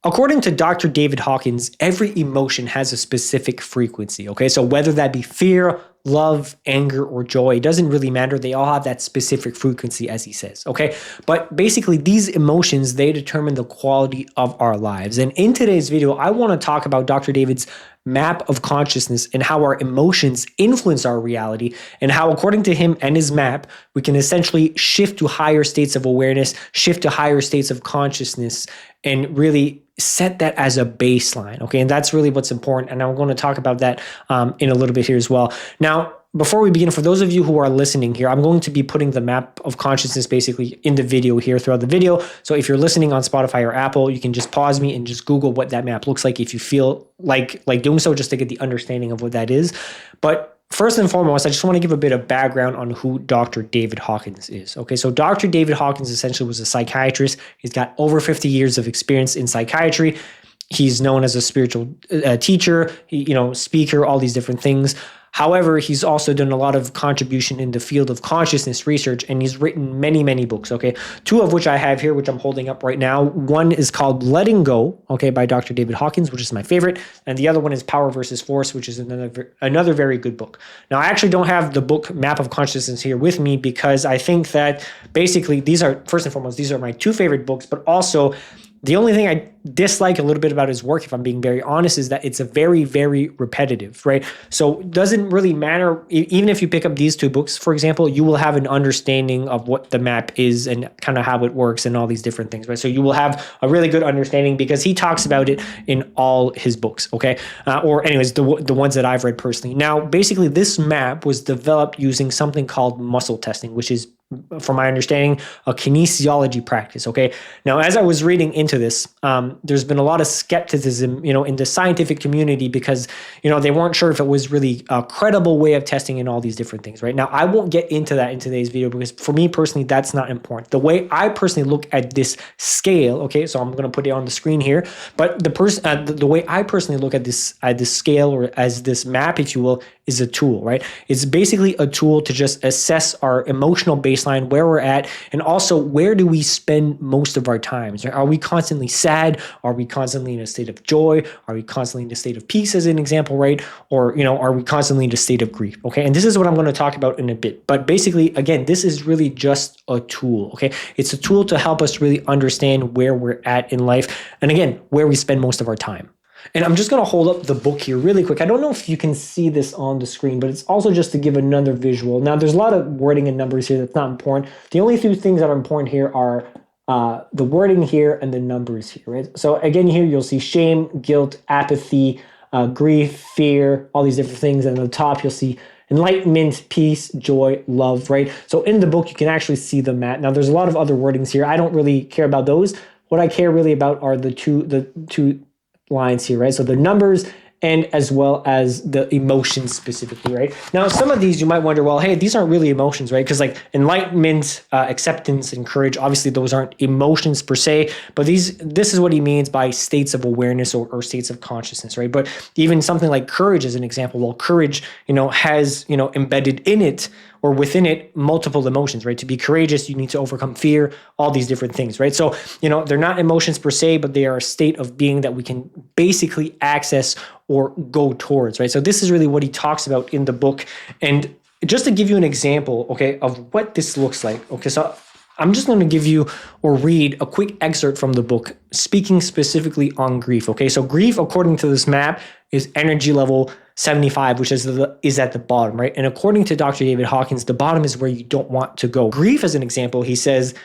According to Dr. David Hawkins, every emotion has a specific frequency, okay? So whether that be fear, love, anger, or joy, it doesn't really matter. They all have that specific frequency, as he says, okay? But basically, these emotions, they determine the quality of our lives. And in today's video, I want to talk about Dr. David's map of consciousness and how our emotions influence our reality, and how, according to him and his map, we can essentially shift to higher states of awareness, shift to higher states of consciousness, and really set that as a baseline, okay? And that's really what's important, and I'm going to talk about that in a little bit here as well. Now, before we begin, for those of you who are listening here, I'm going to be putting the map of consciousness basically in the video here throughout the video. So if you're listening on Spotify or Apple, you can just pause me and just Google what that map looks like if you feel like doing so, just to get the understanding of what that is. But first and foremost, I just want to give a bit of background on who Dr. David Hawkins is. Okay, so Dr. David Hawkins essentially was a psychiatrist. He's got over 50 years of experience in psychiatry. He's known as a spiritual teacher, speaker, all these different things. However, he's also done a lot of contribution in the field of consciousness research, and he's written many, many books, okay? Two of which I have here, which I'm holding up right now. One is called Letting Go, okay, by Dr. David Hawkins, which is my favorite. And the other one is Power versus Force, which is another very good book. Now, I actually don't have the book Map of Consciousness here with me because I think that basically these are, first and foremost, these are my two favorite books, but also the only thing I dislike a little bit about his work, if I'm being very honest, is that it's a very, very repetitive, right? So it doesn't really matter. Even if you pick up these two books, for example, you will have an understanding of what the map is and kind of how it works and all these different things, right? So you will have a really good understanding because he talks about it in all his books, okay? Or anyways, the ones that I've read personally. Now, basically, this map was developed using something called muscle testing, which is, from my understanding, a kinesiology practice, okay? Now, as I was reading into this, there's been a lot of skepticism, in the scientific community because, they weren't sure if it was really a credible way of testing and all these different things, right? Now, I won't get into that in today's video because for me personally, that's not important. The way I personally look at this scale, okay, so I'm going to put it on the screen here, but the way I personally look at this scale, or as this map, if you will, is a tool, right? It's basically a tool to just assess our emotional baseline, where we're at, and also where do we spend most of our time. Right? Are we constantly sad? Are we constantly in a state of joy? Are we constantly in a state of peace, as an example, right? Or, are we constantly in a state of grief? Okay, and this is what I'm going to talk about in a bit. But basically, again, this is really just a tool, okay? It's a tool to help us really understand where we're at in life, and again, where we spend most of our time. And I'm just going to hold up the book here really quick. I don't know if you can see this on the screen, but it's also just to give another visual. Now, there's a lot of wording and numbers here that's not important. The only two things that are important here are the wording here and the numbers here, right? So again, here you'll see shame, guilt, apathy, grief, fear, all these different things. And at the top, you'll see enlightenment, peace, joy, love, right? So in the book, you can actually see the map. Now, there's a lot of other wordings here. I don't really care about those. What I care really about are the two lines here, right? So the numbers and as well as the emotions specifically, right? Now, some of these you might wonder, well, hey, these aren't really emotions, right? Because like enlightenment, acceptance, and courage, obviously those aren't emotions per se, but this is what he means by states of awareness or states of consciousness, right? But even something like courage as an example, well, courage, has, embedded in it or within it multiple emotions, right? To be courageous, you need to overcome fear, all these different things, right? So, they're not emotions per se, but they are a state of being that we can basically access or go towards, right? So this is really what he talks about in the book. And just to give you an example, okay, of what this looks like, okay, so I'm just going to give you or read a quick excerpt from the book, speaking specifically on grief, okay? So grief, according to this map, is energy level 75, which is at the bottom, right? And according to Dr. David Hawkins, the bottom is where you don't want to go. Grief, as an example, he says,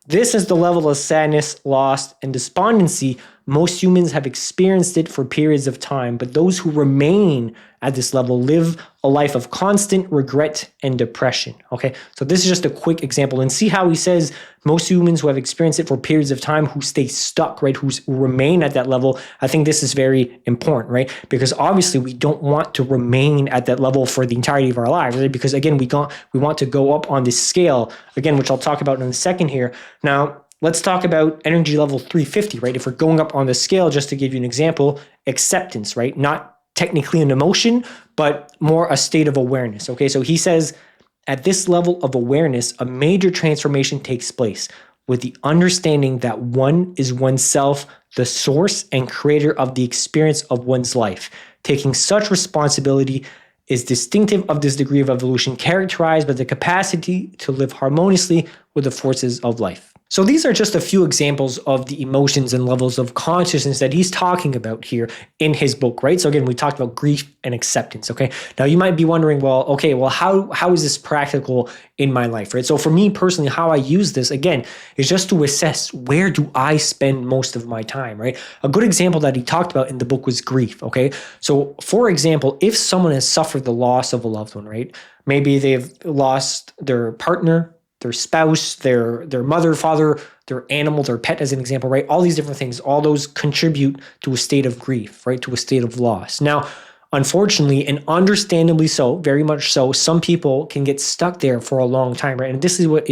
this is the level of sadness, loss, and despondency. Most humans have experienced it for periods of time, but those who remain at this level live a life of constant regret and depression, okay? So this is just a quick example. And see how he says most humans who have experienced it for periods of time who stay stuck, right, who remain at that level. I think this is very important, right? Because obviously we don't want to remain at that level for the entirety of our lives, right? Because again, we want to go up on this scale, again, which I'll talk about in a second here. Now, let's talk about energy level 350, right? If we're going up on the scale, just to give you an example, acceptance, right? Not technically an emotion, but more a state of awareness, okay? So he says, at this level of awareness, a major transformation takes place. with the understanding that one is oneself, the source and creator of the experience of one's life. Taking such responsibility is distinctive of this degree of evolution, characterized by the capacity to live harmoniously with the forces of life. So these are just a few examples of the emotions and levels of consciousness that he's talking about here in his book, right? So again, we talked about grief and acceptance, okay? Now you might be wondering, well, how is this practical in my life, right? So for me personally, how I use this, again, is just to assess, where do I spend most of my time, right? A good example that he talked about in the book was grief, okay? So for example, if someone has suffered the loss of a loved one, right? Maybe they've lost their partner, their spouse, their mother, father, their animal, their pet, as an example, right? All these different things, all those contribute to a state of grief, right? To a state of loss. Now, unfortunately, and understandably so, very much so, some people can get stuck there for a long time, right? And this is what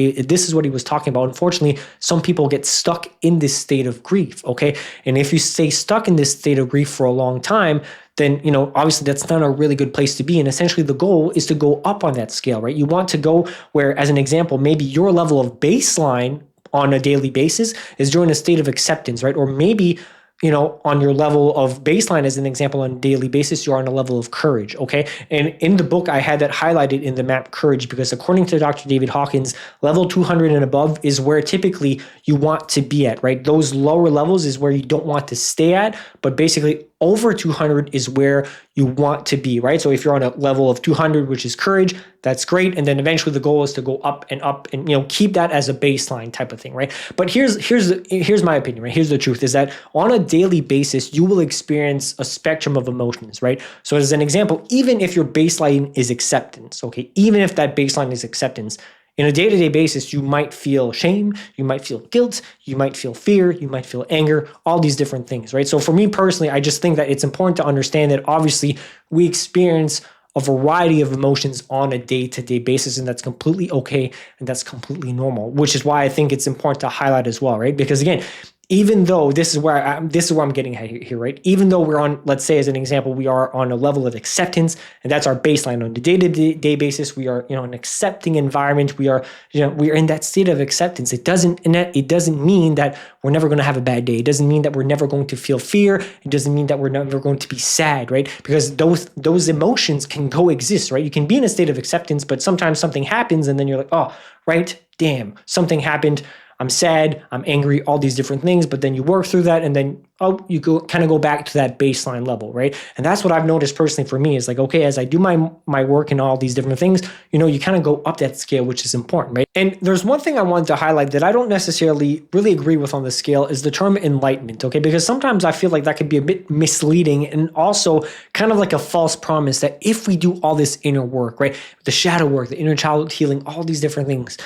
he was talking about. Unfortunately, some people get stuck in this state of grief, okay? And if you stay stuck in this state of grief for a long time, then, obviously that's not a really good place to be. And essentially the goal is to go up on that scale, right? You want to go where, as an example, maybe your level of baseline on a daily basis is during a state of acceptance, right? Or maybe, on your level of baseline, as an example, on a daily basis, you're on a level of courage, okay? And in the book, I had that highlighted in the map, courage, because according to Dr. David Hawkins, level 200 and above is where typically you want to be at, right? Those lower levels is where you don't want to stay at, but basically over 200 is where you want to be, right? So if you're on a level of 200, which is courage, that's great. And then eventually the goal is to go up and keep that as a baseline type of thing, right? But here's my opinion, right? Here's the truth, is that on a daily basis, you will experience a spectrum of emotions, right? So as an example, even if your baseline is acceptance, okay, even if that baseline is acceptance, in a day-to-day basis, you might feel shame, you might feel guilt, you might feel fear, you might feel anger, all these different things, right? So for me personally, I just think that it's important to understand that obviously we experience a variety of emotions on a day-to-day basis, and that's completely okay, and that's completely normal, which is why I think it's important to highlight as well, right? Because again, even though this is where I'm getting at here, right? Even though we're on, let's say as an example, we are on a level of acceptance, and that's our baseline on the day-to-day basis. We are, an accepting environment. We are in that state of acceptance. It doesn't mean that we're never going to have a bad day. It doesn't mean that we're never going to feel fear. It doesn't mean that we're never going to be sad, right? Because those emotions can coexist, right? You can be in a state of acceptance, but sometimes something happens, and then you're like, oh, right, damn, something happened. I'm sad, I'm angry, all these different things, but then you work through that, and then, you go back to that baseline level, right? And that's what I've noticed personally for me, is like, okay, as I do my work and all these different things, you kind of go up that scale, which is important, right? And there's one thing I wanted to highlight that I don't necessarily really agree with on the scale is the term enlightenment, okay? Because sometimes I feel like that could be a bit misleading, and also kind of like a false promise that if we do all this inner work, right? The shadow work, the inner child healing, all these different things,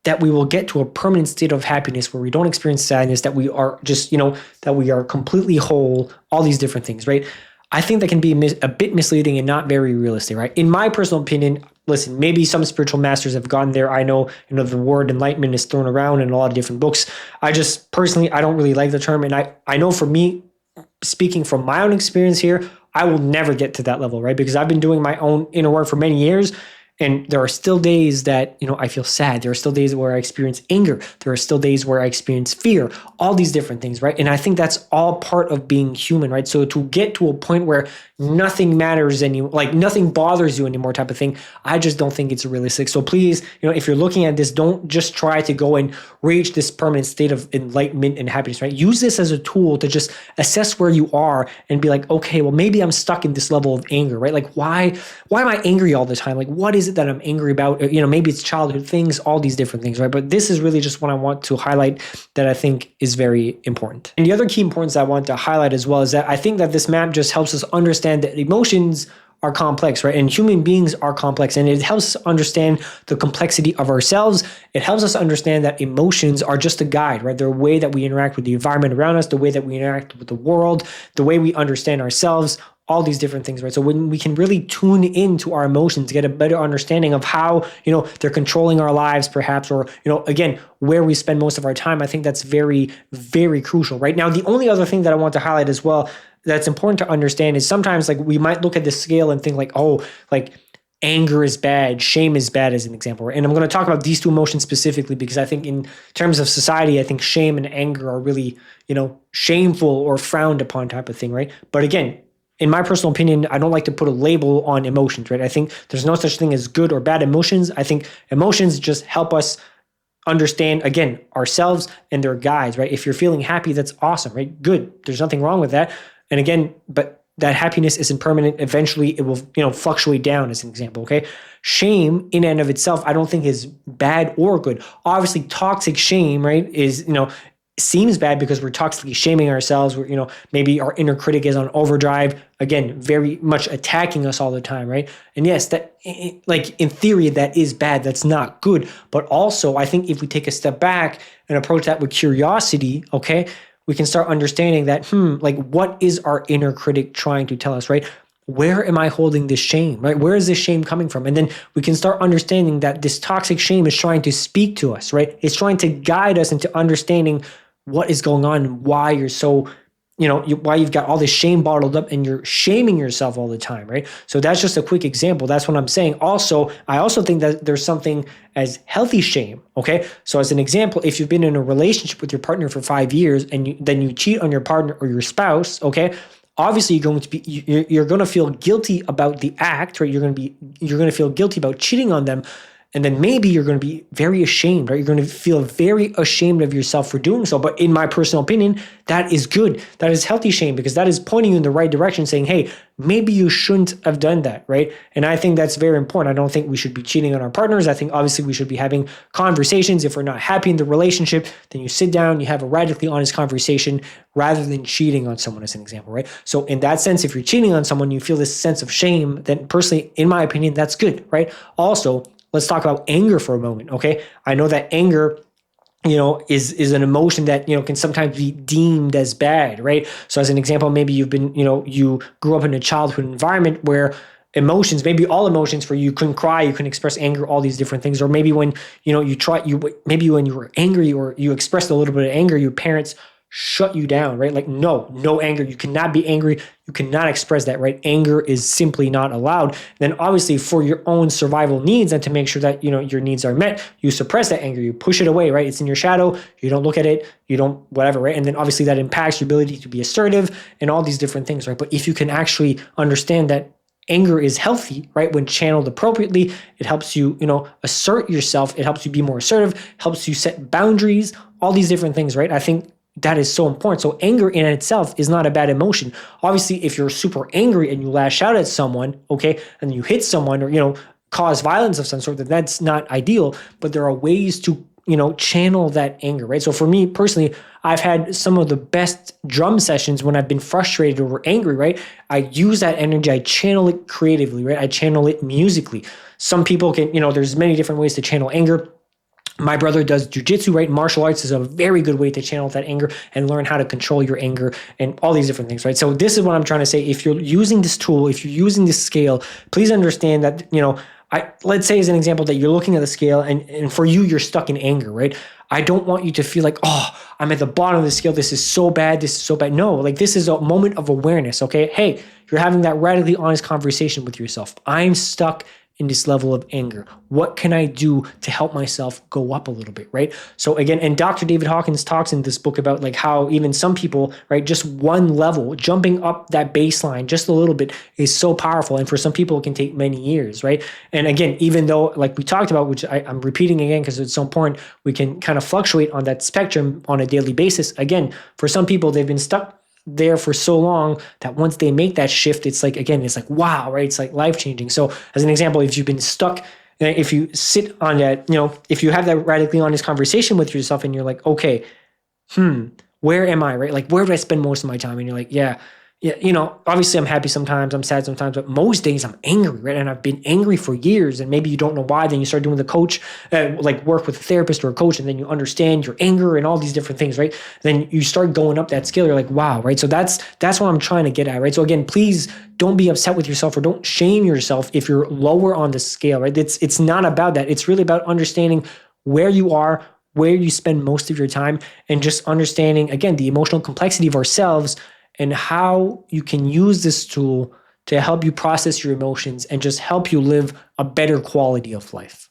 that we will get to a permanent state of happiness where we don't experience sadness, that we are just, that we are completely whole, all these different things, right? I think that can be a bit misleading and not very realistic, right? In my personal opinion, listen, maybe some spiritual masters have gotten there. I know, the word enlightenment is thrown around in a lot of different books. I just personally, I don't really like the term. And I know for me, speaking from my own experience here, I will never get to that level, right? Because I've been doing my own inner work for many years. And there are still days that, I feel sad. There are still days where I experience anger. There are still days where I experience fear, all these different things, right? And I think that's all part of being human, right? So to get to a point where nothing matters anymore, like nothing bothers you anymore type of thing, I just don't think it's realistic. So please, if you're looking at this, don't just try to go and reach this permanent state of enlightenment and happiness, right? Use this as a tool to just assess where you are and be like, okay, well, maybe I'm stuck in this level of anger, right? Like, why am I angry all the time? Like, what is it that I'm angry about? Maybe it's childhood things, all these different things, right? But this is really just what I want to highlight that I think is very important. And the other key importance I want to highlight as well is that I think that this map just helps us understand that emotions are complex, right? And human beings are complex, and it helps us understand the complexity of ourselves. It helps us understand that emotions are just a guide, right? They're a way that we interact with the environment around us, the way that we interact with the world, the way we understand ourselves, all these different things, right? So when we can really tune into our emotions, get a better understanding of how, they're controlling our lives perhaps, or, again, where we spend most of our time, I think that's very, very crucial, right? Now, the only other thing that I want to highlight as well that's important to understand is sometimes like we might look at the scale and think like, oh, like anger is bad, shame is bad as an example. Right? And I'm going to talk about these two emotions specifically because I think in terms of society, I think shame and anger are really, shameful or frowned upon type of thing, right? But again, in my personal opinion, I don't like to put a label on emotions, right? I think there's no such thing as good or bad emotions. I think emotions just help us understand, again, ourselves, and they're guides, right? If you're feeling happy, that's awesome, right? Good. There's nothing wrong with that. And again, but that happiness isn't permanent. Eventually it will, fluctuate down as an example, okay? Shame in and of itself, I don't think is bad or good. Obviously, toxic shame, right, is, seems bad because we're toxically shaming ourselves. We're, maybe our inner critic is on overdrive, again, very much attacking us all the time, right? And yes, that, like, in theory, that is bad. That's not good. But also, I think if we take a step back and approach that with curiosity, okay, we can start understanding that, like, what is our inner critic trying to tell us, right? Where am I holding this shame, right? Where is this shame coming from? And then we can start understanding that this toxic shame is trying to speak to us, right? It's trying to guide us into understanding what is going on and why you're so, why you've got all this shame bottled up and you're shaming yourself all the time, right? So that's just a quick example. That's what I'm saying. Also, I also think that there's something as healthy shame, okay? So as an example, if you've been in a relationship with your partner for 5 years and then you cheat on your partner or your spouse, okay? Obviously, you're going to feel guilty about the act, right? You're going to feel guilty about cheating on them. And then maybe you're going to be very ashamed, right? You're going to feel very ashamed of yourself for doing so. But in my personal opinion, that is good. That is healthy shame because that is pointing you in the right direction, saying, hey, maybe you shouldn't have done that, right? And I think that's very important. I don't think we should be cheating on our partners. I think obviously we should be having conversations. If we're not happy in the relationship, then you sit down, you have a radically honest conversation rather than cheating on someone, as an example, right? So in that sense, if you're cheating on someone, you feel this sense of shame, then personally, in my opinion, that's good, right? Also, let's talk about anger for a moment, okay? I know that anger, is an emotion that, can sometimes be deemed as bad, right? So as an example, maybe you've been, you grew up in a childhood environment where emotions, maybe all emotions for you couldn't cry, you couldn't express anger, all these different things. Or maybe when, maybe when you were angry or you expressed a little bit of anger, your parents shut you down, right? Like, no anger. You cannot be angry. You cannot express that, right? Anger is simply not allowed. Then obviously for your own survival needs and to make sure that, your needs are met, you suppress that anger, you push it away, right? It's in your shadow. You don't look at it. You don't, whatever, right? And then obviously that impacts your ability to be assertive and all these different things, right? But if you can actually understand that anger is healthy, right? When channeled appropriately, it helps you, assert yourself. It helps you be more assertive, helps you set boundaries, all these different things, right? I think that is so important. So anger in itself is not a bad emotion. Obviously, if you're super angry and you lash out at someone, okay, and you hit someone or, cause violence of some sort, then that's not ideal. But there are ways to, channel that anger, right? So for me personally, I've had some of the best drum sessions when I've been frustrated or angry, right? I use that energy, I channel it creatively, right? I channel it musically. Some people can, there's many different ways to channel anger. My brother does jujitsu, right? Martial arts is a very good way to channel that anger and learn how to control your anger and all these different things, right? So this is what I'm trying to say. If you're using this tool, if you're using this scale, please understand that, let's say as an example that you're looking at the scale and for you, you're stuck in anger, right? I don't want you to feel like, oh, I'm at the bottom of the scale. This is so bad. This is so bad. No, like this is a moment of awareness, okay? Hey, you're having that radically honest conversation with yourself. I'm stuck in this level of anger. What can I do to help myself go up a little bit, right? So again, and Dr. David Hawkins talks in this book about like how even some people, right, just one level, jumping up that baseline just a little bit is so powerful. And for some people, it can take many years, right? And again, even though like we talked about, which I'm repeating again because it's so important, we can kind of fluctuate on that spectrum on a daily basis. Again, for some people, they've been stuck there for so long that once they make that shift, it's like, again, it's like, wow, right? It's like life-changing. So as an example, if you've been stuck, if you sit on that, if you have that radically honest conversation with yourself and you're like, okay, where am I, right? Like, where do I spend most of my time? And you're like, yeah, obviously I'm happy sometimes, I'm sad sometimes, but most days I'm angry, right? And I've been angry for years and maybe you don't know why. Then you start doing the coach, like work with a therapist or a coach, and then you understand your anger and all these different things, right? Then you start going up that scale. You're like, wow, right? So that's what I'm trying to get at, right? So again, please don't be upset with yourself or don't shame yourself if you're lower on the scale, right? It's not about that. It's really about understanding where you are, where you spend most of your time, and just understanding, again, the emotional complexity of ourselves and how you can use this tool to help you process your emotions and just help you live a better quality of life.